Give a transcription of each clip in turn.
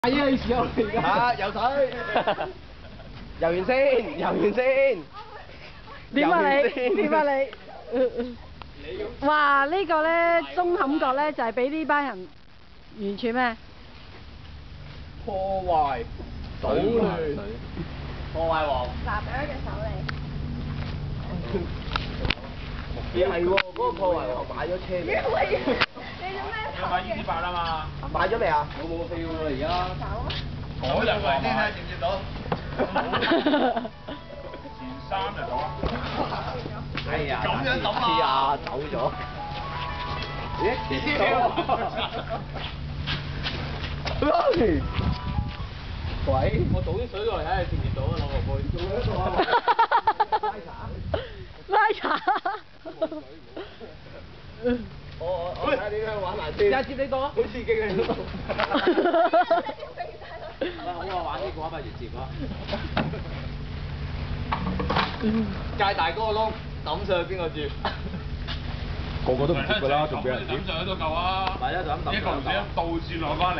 係啊，時候嚟㗎。嚇，游水，游完先，游完先。點啊你？點啊你？哇！呢個咧中坎角咧就係俾呢班人完全咩？破壞，搗亂，破壞王。嗱，俾一隻手你。咦係喎，嗰個破壞王買咗車未？你做咩有買 E8 啊嘛？買咗未啊？我冇票喎而家。嗰日嚟先睇接唔接到？前3日到啊！哎呀，咁樣抌啊！走咗。咦？接到。喂！我倒啲水落嚟睇下接唔接到啊，攞個杯。做咩做啊？拉茶。拉茶。我睇下點樣玩埋先。接你個啊！好刺激啊！好啊，玩呢個不如接啊！界大嗰個窿抌上去邊個接？個個都唔接㗎啦，仲俾人接。抌上去都夠啊！係啊，就咁抌。一個唔小心倒轉落翻嚟。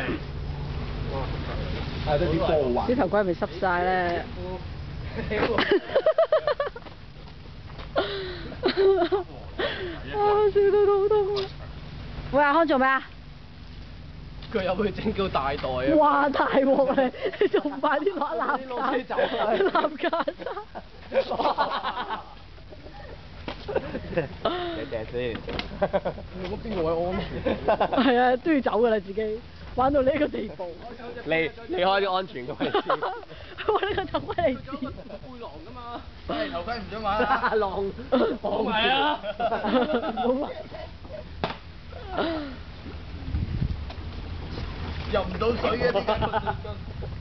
係都啲波滑。啲頭盔係咪濕晒咧？笑到肚痛。喂，阿康做咩啊？佢有去整叫大袋啊！哇！大鑊啊！你仲快啲攞攬攞車走啊！攬架你掟先。咁邊個位安全？係啊，都要走㗎啦，自己玩到呢個地步。離開啲安全嘅位置。我呢個頭盔嚟自。背囊㗎嘛。係頭盔唔想玩啊！狼。唔係啊！冇玩。入唔到水嘅點解？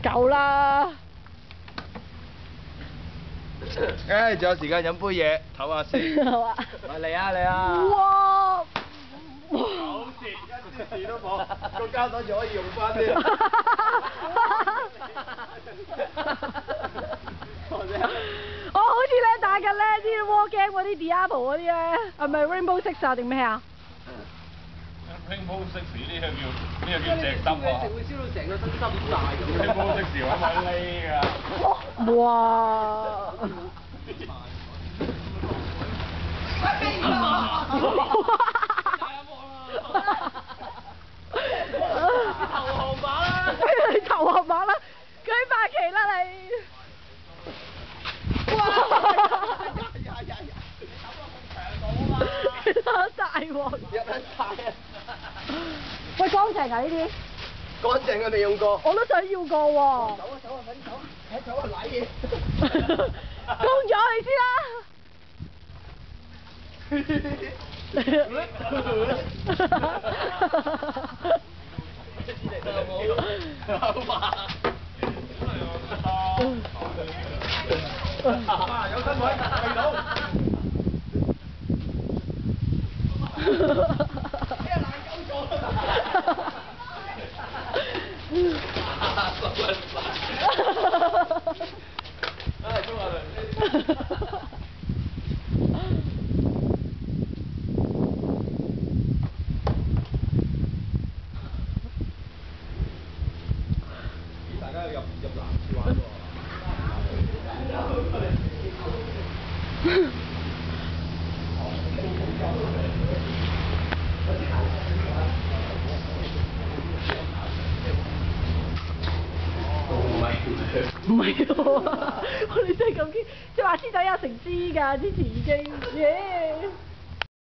夠啦！誒，仲有時間飲杯嘢，唞下先。係嘛？喂，嚟啊嚟啊！哇！好蝕，一啲事都冇，個膠袋仲可以用翻添。我好似咧打緊咧啲 war game 嗰啲 Diablo 嗰啲咧，係咪 Rainbow Six 啊定咩啊？Rainbow Six 呢個叫隻汁啊！會燒到成個身濕晒咁。Rainbow Six 揾埋呢㗎。哇！投降馬啦！你投降馬啦！舉白旗啦你！哇！大鑊！入緊晒啊！喂，乾淨啊呢啲？乾淨啊，未用過。我都想要過喎。走啊走啊，快啲走！睇走啊，瀨嘢！公咗你先啦！有身位，未到。咩爛鳩咗啦！唉，中下嚟。大家入男廁玩喎。唔係喎，我哋真係咁堅，即係話師仔有成支㗎，之前已經，耶！